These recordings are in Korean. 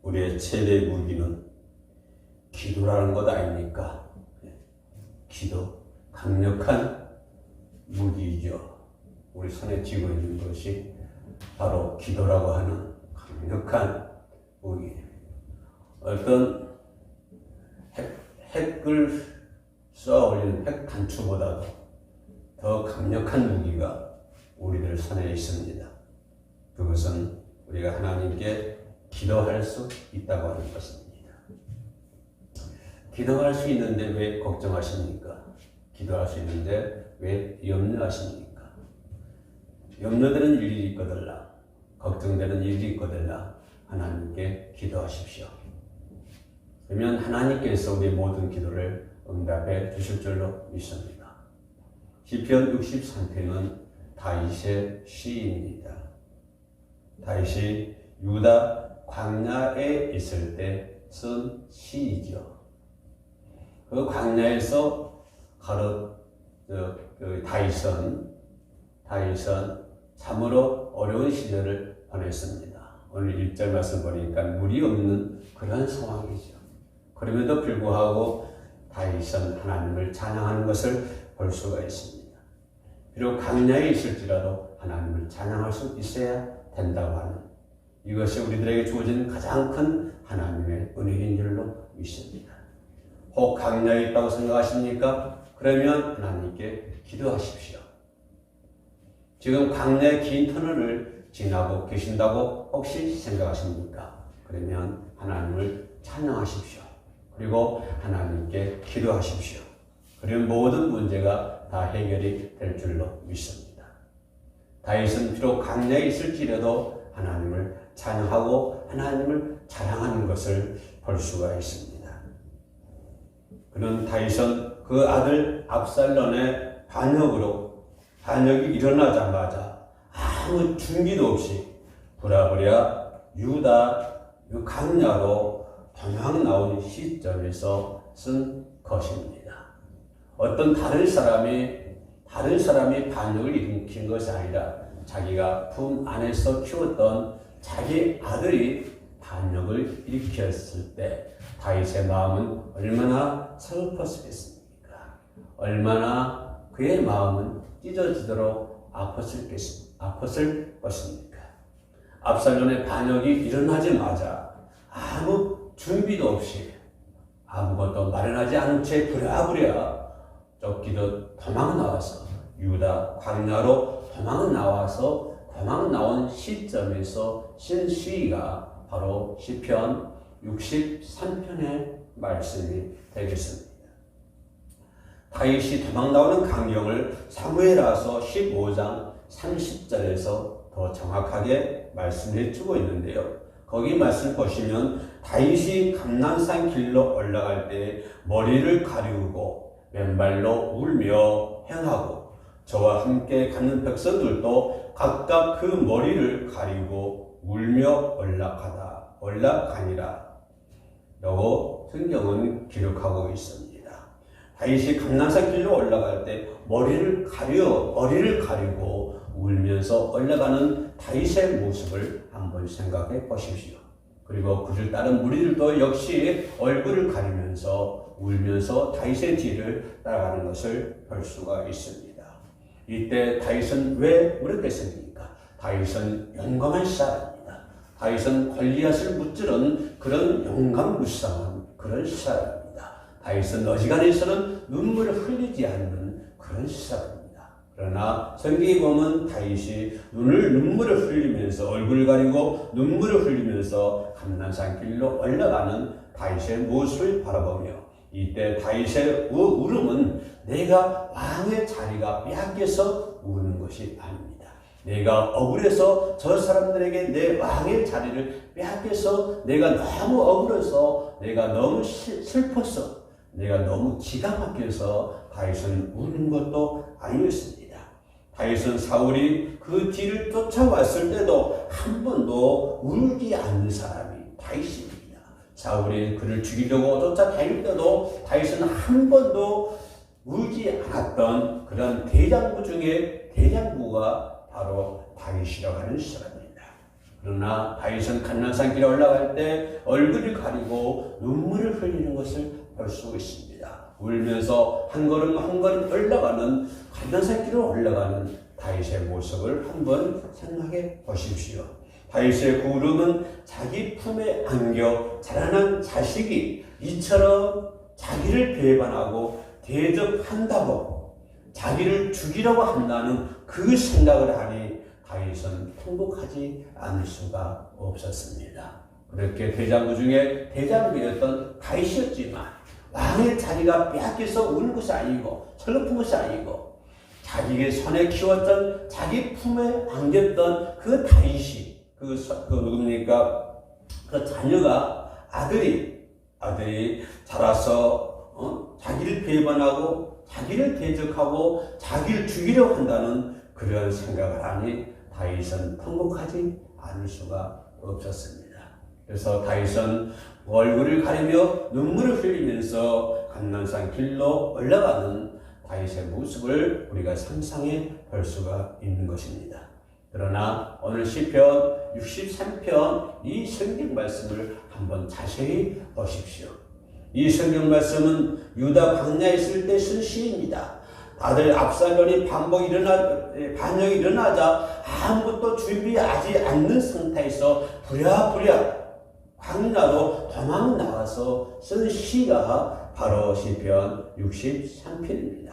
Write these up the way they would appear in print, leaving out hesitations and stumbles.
우리의 최대 무기는 기도라는 것 아닙니까? 기도, 강력한 무기이죠. 우리 손에 쥐고 있는 것이 바로 기도라고 하는 강력한 무기. 어떤 핵을 쏘아 올리는 핵 단추보다도 더 강력한 무기가 우리들 손에 있습니다. 그것은 우리가 하나님께 기도할 수 있다고 하는 것입니다. 기도할 수 있는데 왜 걱정하십니까? 기도할 수 있는데 왜 염려하십니까? 염려되는 일이 있거들라, 걱정되는 일이 있거들라 하나님께 기도하십시오. 그러면 하나님께서 우리 모든 기도를 응답해 주실 줄로 믿습니다. 시편 63편은 다윗의 시입니다. 다윗이 유다 광야에 있을 때 쓴 시이죠. 그 광야에서 다윗은 참으로 어려운 시절을 보냈습니다. 오늘 1절 말씀 보니까 물이 없는 그런 상황이죠. 그럼에도 불구하고 다윗은 하나님을 찬양하는 것을 볼 수가 있습니다. 비록 광야에 있을지라도 하나님을 찬양할 수 있어야 된다고 하는 이것이 우리들에게 주어진 가장 큰 하나님의 은혜인 줄로 믿습니다. 혹 광야에 있다고 생각하십니까? 그러면 하나님께 기도하십시오. 지금 광야의 긴 터널을 지나고 계신다고 혹시 생각하십니까? 그러면 하나님을 찬양하십시오. 그리고 하나님께 기도하십시오. 그러면 모든 문제가 다 해결이 될 줄로 믿습니다. 다윗은 비록 광야에 있을지라도 하나님을 찬양하고 하나님을 자랑하는 것을 볼 수가 있습니다. 그는 다윗은 그 아들 압살롬의 반역이 일어나자마자 아무 준비도 없이 부랴부랴 유다 광야로 도망 나온 시점에서 쓴 것입니다. 어떤 다른 사람이 반역을 일으킨 것이 아니라 자기가 품 안에서 키웠던 자기 아들이 반역을 일으켰을 때 다윗의 마음은 얼마나 슬펐겠습니까? 얼마나 그의 마음은 찢어지도록 아팠을 것입니까? 압살롬의 반역이 일어나자마자 아무 준비도 없이 아무것도 마련하지 않은 채 부랴부랴 쫓기듯 도망 나와서 유다 광야로 도망 나온 시점에서 쓴 시가 바로 시편 63편의 말씀이 되겠습니다. 다윗이 도망 나오는 광경을 사무엘하서 15장 30절에서 더 정확하게 말씀해 주고 있는데요. 거기 말씀 보시면 다윗이 감난산 길로 올라갈 때 머리를 가리우고 맨발로 울며 행하고 저와 함께 가는 백성들도 각각 그 머리를 가리고 울며 올라가니라 라고 성경은 기록하고 있습니다. 다윗이 감난산 길로 올라갈 때 머리를 가리고 울면서 올라가는 다윗의 모습을 한번 생각해 보십시오. 그리고 그를 따른 무리들도 역시 얼굴을 가리면서 울면서 다윗의 뒤를 따라가는 것을 볼 수가 있습니다. 이때 다윗은 왜 울었겠습니까? 다윗은 용감한 사람입니다. 다윗은 골리앗을 무찌른 그런 용감무쌍한 그런 사람입니다. 다윗은 어지간해서는 눈물을 흘리지 않는 그런 사람입니다. 그러나 성경에 보면 다윗이 눈물을 흘리면서 얼굴을 가리고 눈물을 흘리면서 감난산 길로 올라가는 다윗의 모습을 바라보며 이때 다윗의 울음은 내가 왕의 자리가 빼앗겨서 우는 것이 아닙니다. 내가 억울해서 저 사람들에게 내 왕의 자리를 빼앗겨서 내가 너무 억울해서 내가 너무 슬퍼서 내가 너무 기가 막혀서 다윗은 우는 것도 아니었습니다. 다윗은 사울이 그 뒤를 쫓아왔을 때도 한 번도 울지 않는 사람이 다윗입니다. 사울이 그를 죽이려고 쫓아다닐 때도 다윗은 한 번도 울지 않았던 그런 대장부 중에 대장부가 바로 다윗이라고 하는 사람입니다. 그러나 다윗은 감난산 길에 올라갈 때 얼굴을 가리고 눈물을 흘리는 것을 볼 수 있습니다. 울면서 한 걸음 한 걸음 올라가는 감난산 길을 올라가는 다윗의 모습을 한번 생각해 보십시오. 다윗의 구름은 자기 품에 안겨 자라난 자식이 이처럼 자기를 배반하고 대적한다고 자기를 죽이려고 한다는 그 생각을 하니 다윗은 통곡하지 않을 수가 없었습니다. 그렇게 대장부 중에 대장부였던 다윗이었지만 왕의 자리가 빼앗겨서 우는 것이 아니고 설렁픈 것이 아니고 자기의 손에 키웠던 자기 품에 안겼던 그 다윗이 누굽니까? 그 자녀가 아들이 자라서 자기를 배반하고 자기를 대적하고 자기를 죽이려고 한다는 그런 생각을 하니 다윗은 통곡하지 않을 수가 없었습니다. 그래서 다윗은 얼굴을 가리며 눈물을 흘리면서 감난산 길로 올라가는 다윗의 모습을 우리가 상상해 볼 수가 있는 것입니다. 그러나 오늘 시편 63편 이 성경 말씀을 한번 자세히 보십시오. 이 성경 말씀은 유다 광야에 있을 때 쓴 시입니다. 아들 압살롬이 반역이 일어나자 아무것도 준비하지 않는 상태에서 부랴부랴 광야로 도망 나와서 쓴 시가 바로 시편 63편입니다.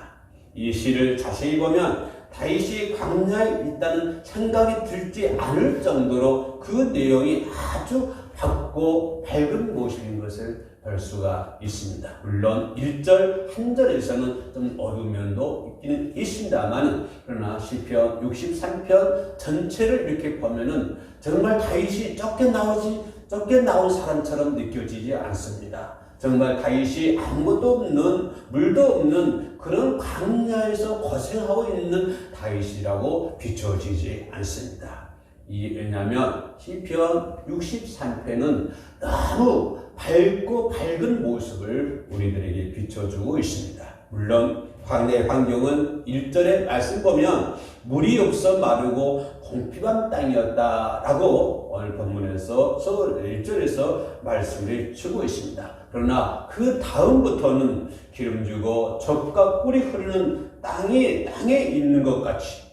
이 시를 자세히 보면 다윗이 광야에 있다는 생각이 들지 않을 정도로 그 내용이 아주 밝고 밝은 모습인 것을 볼 수가 있습니다. 물론 1절, 1절에서는 좀 어두운 면도 있기는 있습니다만, 그러나 시편 63편 전체를 이렇게 보면은 정말 다윗이 쫓겨나온 사람처럼 느껴지지 않습니다. 정말 다윗이 아무것도 없는, 물도 없는 그런 광야에서 고생하고 있는 다윗이라고 비춰지지 않습니다. 왜냐하면 시편 63편은 너무 밝고 밝은 모습을 우리들에게 비춰주고 있습니다. 물론 광야의 환경은 1절의 말씀 보면 물이 없어 마르고 공피반 땅이었다라고 오늘 본문에서 1절에서 말씀을 주고 있습니다. 그러나 그 다음부터는 기름지고 젖과 꿀이 흐르는 땅에 있는 것 같이,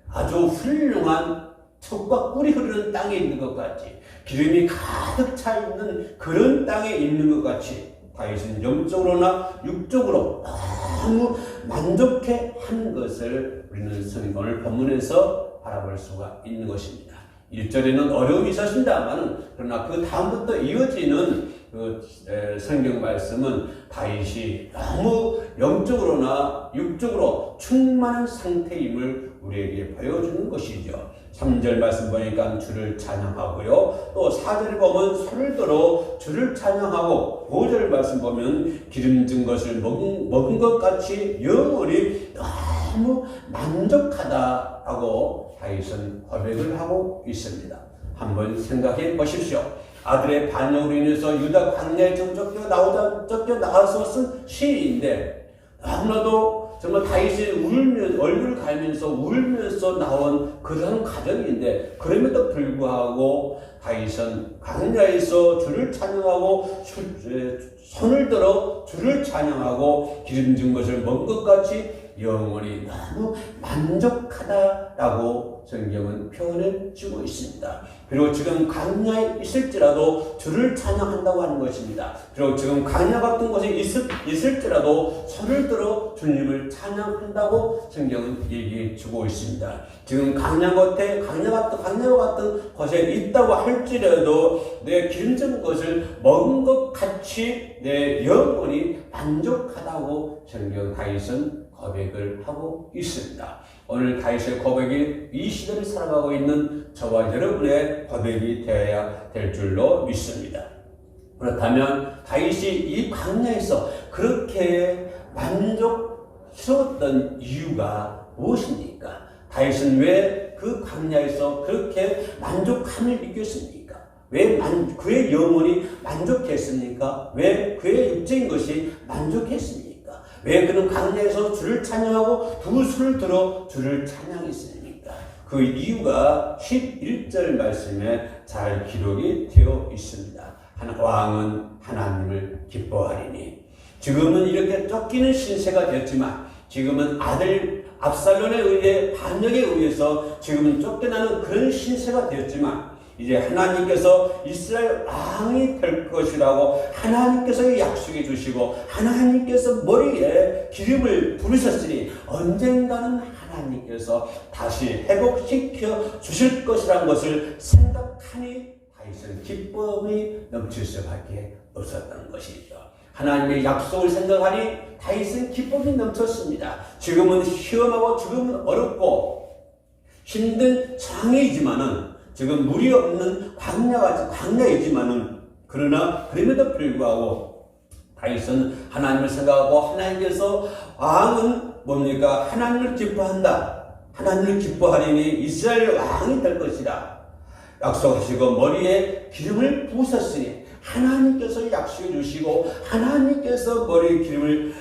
아주 훌륭한 젖과 꿀이 흐르는 땅에 있는 것 같이, 기름이 가득 차 있는 그런 땅에 있는 것 같이 다윗은 영적으로나 육적으로 너무 만족해 한 것을 우리는 오늘 본문에서 바라볼 수가 있는 것입니다. 1절에는 어려움이 있었습니다만, 그러나 그 다음부터 이어지는 성경 말씀은 다윗이 너무 영적으로나 육적으로 충만한 상태임을 우리에게 보여주는 것이죠. 3절 말씀 보니까 주를 찬양하고요. 또 4절 보면 손을 들어 주를 찬양하고, 5절 말씀 보면 기름진 것을 먹은 것 같이 영원히 너무 만족하다라고 다윗은 고백을 하고 있습니다. 한번 생각해 보십시오. 아들의 반역으로 인해서 유다 광야에 쫓겨나와서 쓴 시인데, 너무나도 정말 다윗이 얼굴을 가리면서 울면서 나온 그런 가정인데, 그럼에도 불구하고 다윗은 광야에서 주를 찬양하고 손을 들어 주를 찬양하고 기름진 것을 먹은 것 같이 영원히 너무 만족하다라고 성경은 표현해 주고 있습니다. 비록 지금 광야에 있을지라도 주를 찬양한다고 하는 것입니다. 비록 지금 광야 같은 곳에 있을지라도 손을 들어 주님을 찬양한다고 성경은 얘기해 주고 있습니다. 지금 광야 같은 곳에 있다고 할지라도 내 기름진 것을 먹은 것 같이 내 영혼이 만족하다고 성경 다윗은 고백을 하고 있습니다. 오늘 다윗의 고백이 이 시대를 살아가고 있는 저와 여러분의 고백이 되어야 될 줄로 믿습니다. 그렇다면 다윗이 이 광야에서 그렇게 만족스러웠던 이유가 무엇입니까? 다윗은 왜 그 광야에서 그렇게 만족함을 느꼈습니까? 왜 그의 영혼이 만족했습니까? 왜 그의 육적인 것이 만족했습니까? 왜 그는 광야에서 주를 찬양하고 두 손을 들어 주를 찬양했습니까? 그 이유가 11절 말씀에 잘 기록이 되어 있습니다. 왕은 하나님을 기뻐하리니. 지금은 이렇게 쫓기는 신세가 되었지만, 지금은 아들 압살롬에 의해 반역에 의해서 지금은 쫓겨나는 그런 신세가 되었지만, 이제 하나님께서 이스라엘 왕이 될 것이라고 하나님께서 약속해 주시고 하나님께서 머리에 기름을 부으셨으니 언젠가는 하나님께서 다시 회복시켜 주실 것이라는 것을 생각하니 다윗은 기쁨이 넘칠 수밖에 없었던 것이죠. 하나님의 약속을 생각하니 다윗은 기쁨이 넘쳤습니다. 지금은 시험하고 지금은 어렵고 힘든 상황이지만은, 지금 물이 없는 광야이지만은, 그러나 그럼에도 불구하고 다윗은 하나님을 생각하고, 하나님께서 왕은 뭡니까? 하나님을 기뻐한다. 하나님을 기뻐하리니 이스라엘 왕이 될 것이다. 약속하시고 머리에 기름을 부으셨으니, 하나님께서 약속해 주시고 하나님께서 머리에 기름을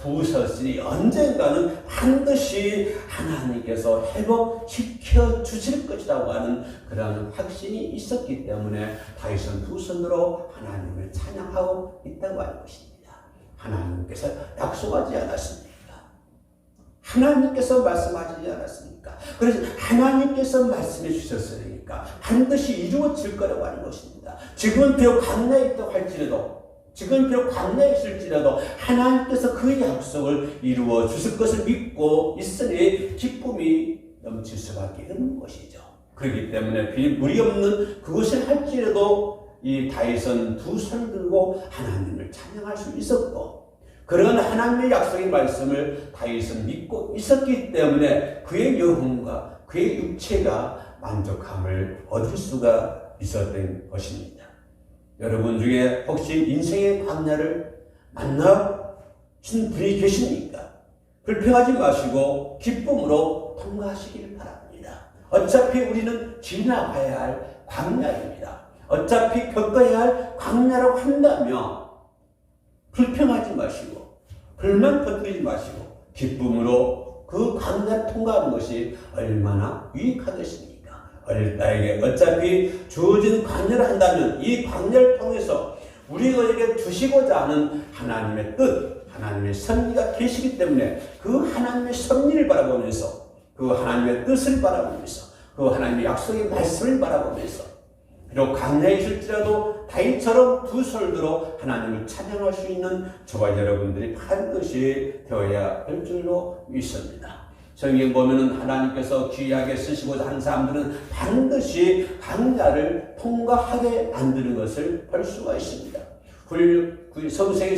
부으셨으니 언젠가는 반드시 하나님께서 회복시켜 주실 것이라고 하는 그런 확신이 있었기 때문에 다윗은 두 손으로 하나님을 찬양하고 있다고 하는 것입니다. 하나님께서 약속하지 않았습니까? 하나님께서 말씀하지 않았습니까? 그래서 하나님께서 말씀해 주셨으니까 반드시 이루어질 거라고 하는 것입니다. 지금은 비록 광야에 있다고 할지라도, 지금 비록 광야에 있을지라도 하나님께서 그 약속을 이루어 주실 것을 믿고 있으니 기쁨이 넘칠 수밖에 없는 것이죠. 그렇기 때문에 물이 없는 그것을 할지라도 이 다윗은 두 손을 들고 하나님을 찬양할 수 있었고, 그런 하나님의 약속의 말씀을 다윗은 믿고 있었기 때문에 그의 영혼과 그의 육체가 만족함을 얻을 수가 있었던 것입니다. 여러분 중에 혹시 인생의 광야를 만나신 분이 계십니까? 불평하지 마시고 기쁨으로 통과하시길 바랍니다. 어차피 우리는 지나가야 할 광야입니다. 어차피 겪어야 할 광야라고 한다면 불평하지 마시고 불만 터뜨리지 마시고 기쁨으로 그 광야를 통과하는 것이 얼마나 유익하겠습니까? 나에게 어차피 주어진 광야를 한다면 이 광야를 통해서 우리에게 주시고자 하는 하나님의 뜻, 하나님의 섭리가 계시기 때문에 그 하나님의 섭리를 바라보면서, 그 하나님의 뜻을 바라보면서, 그 하나님의 약속의 말씀을 바라보면서, 비록 광야에 있을지라도 다윗처럼 두 손을 들어 하나님을 찬양할 수 있는 저와 여러분들이 반드시 되어야 할 줄로 믿습니다. 성경 보면은 하나님께서 귀하게 쓰시고자 하는 사람들은 반드시 광야를 통과하게 만드는 것을 볼 수가 있습니다.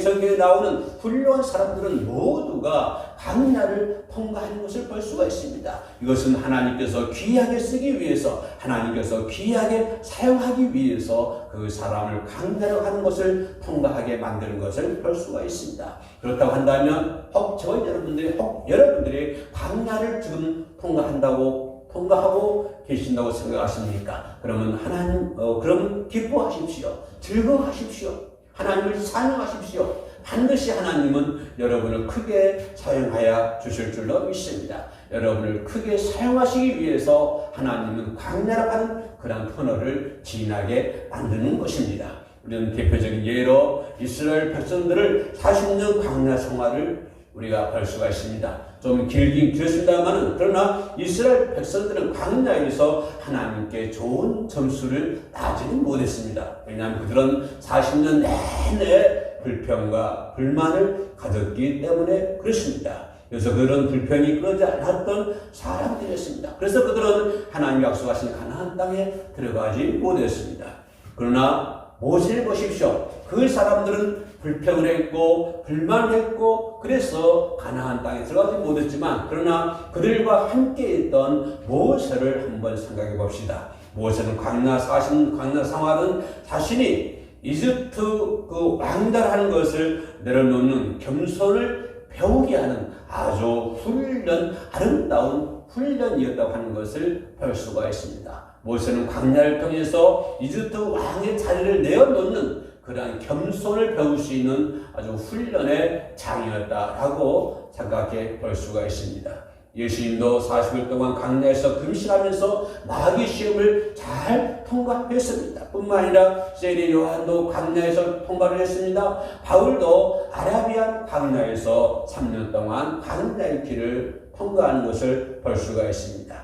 성경에 나오는 훌륭한 사람들은 모두가 광야를 통과하는 것을 볼 수가 있습니다. 이것은 하나님께서 귀하게 쓰기 위해서, 하나님께서 귀하게 사용하기 위해서 그 사람을 광야로 하는 것을 통과하게 만드는 것을 볼 수가 있습니다. 그렇다고 한다면 혹 여러분들이 광야를 지금 통과하고 계신다고 생각하십니까? 그러면 그러면 기뻐하십시오. 즐거워하십시오. 하나님을 찬양하십시오. 반드시 하나님은 여러분을 크게 사용하여 주실 줄로 믿습니다. 여러분을 크게 사용하시기 위해서 하나님은 광야라고 하는 그런 터널을 지나게 만드는 것입니다. 우리는 대표적인 예로 이스라엘 백성들을 40년 광야 생활을 우리가 볼 수가 있습니다. 좀 길긴 길었습니다만은, 그러나 이스라엘 백성들은 광야에서 하나님께 좋은 점수를 따지는 못했습니다. 왜냐하면 그들은 40년 내내 불평과 불만을 가졌기 때문에 그렇습니다. 그래서 그런 불평이 끄지 않았던 사람들이었습니다. 그래서 그들은 하나님 약속하신 가나안 땅에 들어가지 못했습니다. 그러나 모세를 보십시오. 그 사람들은 불평을 했고 불만을 했고 그래서 가나안 땅에 들어가지 못했지만, 그러나 그들과 함께 있던 모세를 한번 생각해 봅시다. 모세는 광야 생활은 자신이 이집트 그 왕달하는 것을 내려놓는 겸손을 배우게 하는 아주 아름다운 훈련이었다고 하는 것을 볼 수가 있습니다. 모세는 광야를 통해서 이집트 왕의 자리를 내어놓는 그러한 겸손을 배울 수 있는 아주 훈련의 장이었다라고 생각해 볼 수가 있습니다. 예수님도 40일 동안 광야에서 금식하면서 마귀 시험을 잘 통과했습니다. 뿐만 아니라 세례 요한도 광야에서 통과를 했습니다. 바울도 아라비안 광야에서 3년 동안 광야의 길을 통과하는 것을 볼 수가 있습니다.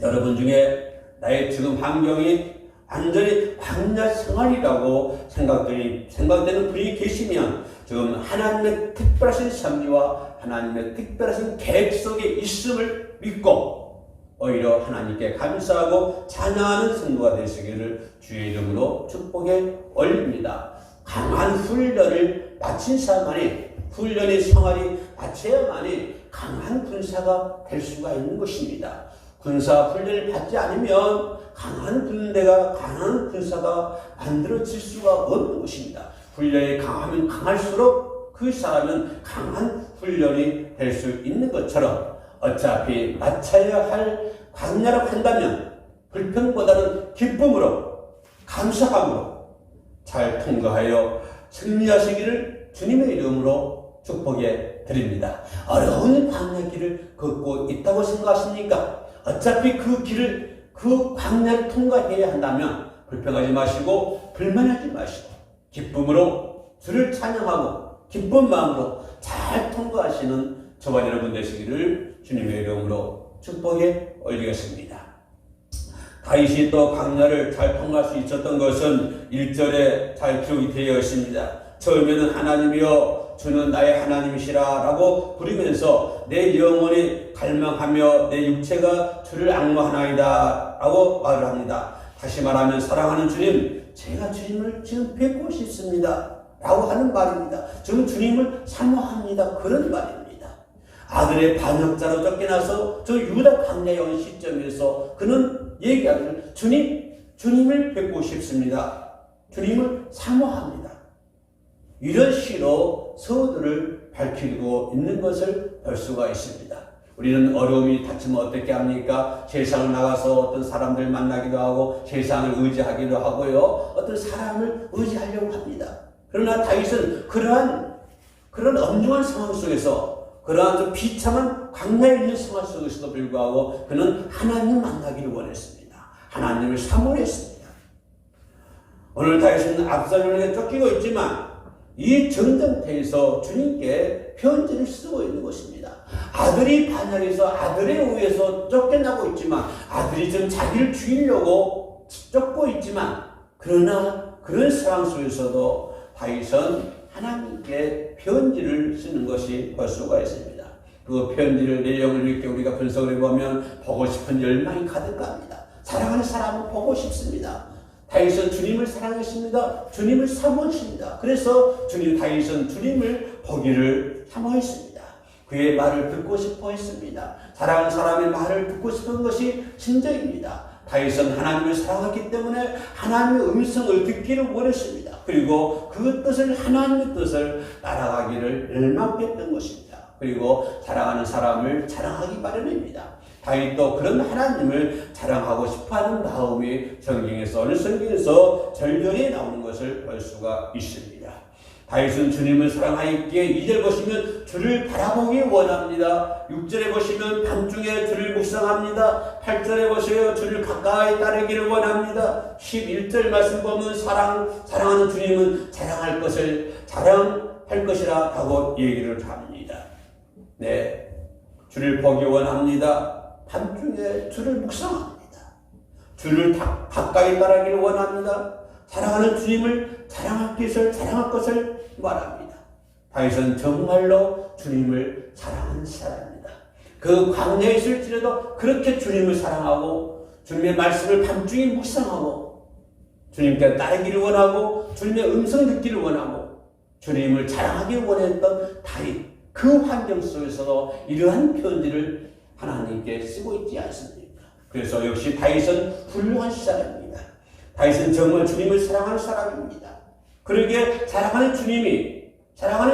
여러분 중에 나의 지금 환경이 완전히 광야 생활이라고 생각되는 분이 계시면 지금 하나님의 특별하신 섭리와 하나님의 특별하신 계획 속에 있음을 믿고 오히려 하나님께 감사하고 찬양하는 성도가 되시기를 주의 이름으로 축복에 올립니다. 강한 훈련을 마친 사람만이 훈련의 생활이 마쳐야만이 강한 군사가 될 수가 있는 것입니다. 군사 훈련을 받지 않으면 강한 군대가 강한 군사가 만들어질 수가 없는 것입니다. 훈련이 강하면 강할수록 그 사람은 강한 훈련이 될 수 있는 것처럼 어차피 마쳐야 할 광야라고 한다면 불평보다는 기쁨으로 감사함으로 잘 통과하여 승리하시기를 주님의 이름으로 축복해 드립니다. 어려운 광야 길을 걷고 있다고 생각하십니까? 어차피 그 광야를 통과해야 한다면 불평하지 마시고 불만하지 마시고 기쁨으로 주를 찬양하고 기쁜 마음으로 잘 통과하시는 저와 여러분 되시기를 주님의 이름으로 축복에 올리겠습니다. 다윗이 또 광야를 잘 통과할 수 있었던 것은 1절에 잘 기록이 되어 있습니다. 처음에는 하나님이여 주는 나의 하나님이시라 라고 부르면서 내 영혼이 갈망하며 내 육체가 주를 앙모하나이다 라고 말을 합니다. 다시 말하면 사랑하는 주님, 제가 주님을 지금 뵙고 싶습니다 라고 하는 말입니다. 저는 주님을 사모합니다. 그런 말입니다. 아들의 반역자로 쫓겨나서 저 유다 광야에 온 시점에서 그는 얘기하기를 주님을 뵙고 싶습니다. 주님을 사모합니다. 이런 시로 서두를 밝히고 있는 것을 볼 수가 있습니다. 우리는 어려움이 닥치면 어떻게 합니까? 세상을 나가서 어떤 사람들 만나기도 하고 세상을 의지하기도 하고요. 어떤 사람을 의지하려고 합니다. 그러나 다윗은 그런 엄중한 상황 속에서 그러한 좀 비참한 광야에 있는 생활 속에서도 불구하고 그는 하나님 만나기를 원했습니다. 하나님을 사모했습니다. 오늘 다윗은 압살롬에게 쫓기고 있지만 이 전쟁터에서 주님께 편지를 쓰고 있는 것입니다. 아들이 반역해서 아들에 의해서 쫓겨나고 있지만 아들이 좀 자기를 죽이려고 쫓고 있지만 그러나 그런 상황 속에서도 다윗은 하나님께 편지를 쓰는 것이 볼 수가 있습니다. 그 편지를 내용을 이렇게 우리가 분석을 해보면 보고 싶은 열망이 가득합니다. 사랑하는 사람은 보고 싶습니다. 다윗은 주님을 사랑했습니다. 주님을 사모했습니다. 그래서 다윗은 주님을 보기를 사모했습니다. 그의 말을 듣고 싶어 했습니다. 사랑하는 사람의 말을 듣고 싶은 것이 진정입니다. 다윗은 하나님을 사랑하기 때문에 하나님의 음성을 듣기를 원했습니다. 그리고 그 뜻을 하나님의 뜻을 따라가기를 열망했던 것입니다. 그리고 사랑하는 사람을 자랑하기 마련입니다. 다윗도 그런 하나님을 자랑하고 싶어하는 마음이 오늘 성경에서 절절히 나오는 것을 볼 수가 있습니다. 다윗은 주님을 사랑하였기에 2절 보시면 주를 바라보기 원합니다. 6절에 보시면 밤중에 주를 묵상합니다. 8절에 보세요. 주를 가까이 따르기를 원합니다. 11절 말씀 보면 사랑하는 주님은 자랑할 것이라 하고 얘기를 합니다. 네, 주를 보기 원합니다. 밤중에 주를 묵상합니다. 주를 가까이 따르기를 원합니다. 사랑하는 주님을 자랑할 것을 말합니다. 다윗은 정말로 주님을 사랑하는 사람입니다. 그 광야에 있을지라도 그렇게 주님을 사랑하고 주님의 말씀을 밤중에 묵상하고 주님께 따르기를 원하고 주님의 음성 듣기를 원하고 주님을 자랑하기를 원했던 다윗, 그 환경 속에서도 이러한 편지를 하나님께 쓰고 있지 않습니까? 그래서 역시 다윗은 훌륭한 사람입니다. 다윗은 정말 주님을 사랑하는 사람입니다. 그러기에 사랑하는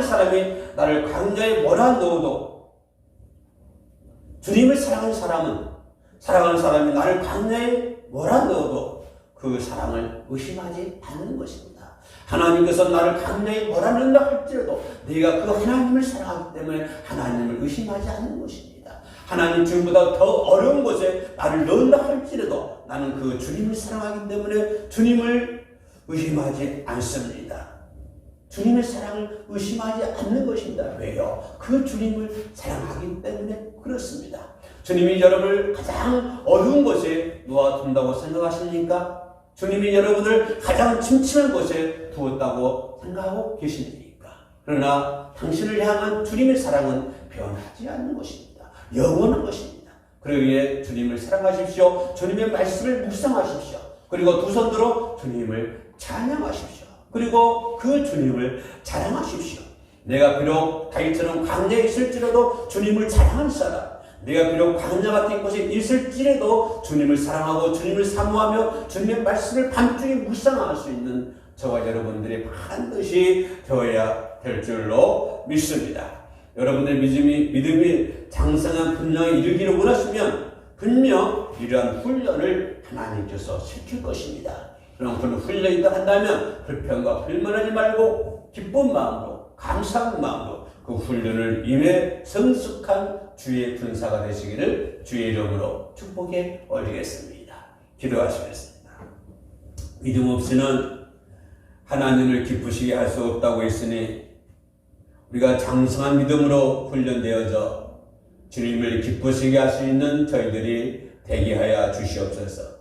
사람이 나를 광야에 몰아넣어도 주님을 사랑하는 사람이 나를 광야에 몰아넣어도 그 사랑을 의심하지 않는 것입니다. 하나님께서 나를 광야에 몰아넣는다 할지라도 내가 그 하나님을 사랑하기 때문에 하나님을 의심하지 않는 것입니다. 하나님 지금보다 더 어려운 곳에 나를 넣는다 할지라도 나는 그 주님을 사랑하기 때문에 주님을 의심하지 않습니다. 주님의 사랑을 의심하지 않는 것입니다. 왜요? 그 주님을 사랑하기 때문에 그렇습니다. 주님이 여러분을 가장 어두운 곳에 놓아둔다고 생각하십니까? 주님이 여러분을 가장 침침한 곳에 두었다고 생각하고 계십니까? 그러나 당신을 향한 주님의 사랑은 변하지 않는 것입니다. 영원한 것입니다. 그러기에 주님을 사랑하십시오. 주님의 말씀을 묵상하십시오. 그리고 두 손 들어 주님을 찬양하십시오. 그리고 그 주님을 자랑하십시오. 내가 비록 다윗처럼 광야에 있을지라도 주님을 자랑하는 사람, 내가 비록 광야 같은 곳에 있을지라도 주님을 사랑하고 주님을 사모하며 주님의 말씀을 밤중에 묵상할 수 있는 저와 여러분들이 반드시 되어야 될 줄로 믿습니다. 여러분들의 믿음이 장성한 분량에 이르기를 원하시면 분명 이러한 훈련을 하나님께서 시킬 것입니다. 그럼 그런 훈련이 있다 한다면 불평과 불만하지 말고 기쁜 마음으로 감사한 마음으로 그 훈련을 임해 성숙한 주의 군사가 되시기를 주의 이름으로 축복해 올리겠습니다. 기도하시겠습니다. 믿음 없이는 하나님을 기쁘시게 할 수 없다고 했으니 우리가 장성한 믿음으로 훈련되어져 주님을 기쁘시게 할 수 있는 저희들이 되게 하여 주시옵소서.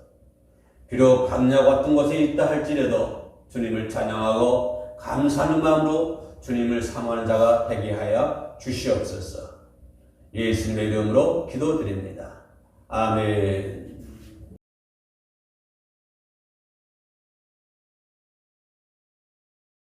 비록 광야 같은 곳에 있다 할지라도 주님을 찬양하고 감사하는 마음으로 주님을 사모하는 자가 되게 하여 주시옵소서. 예수님의 이름으로 기도드립니다. 아멘.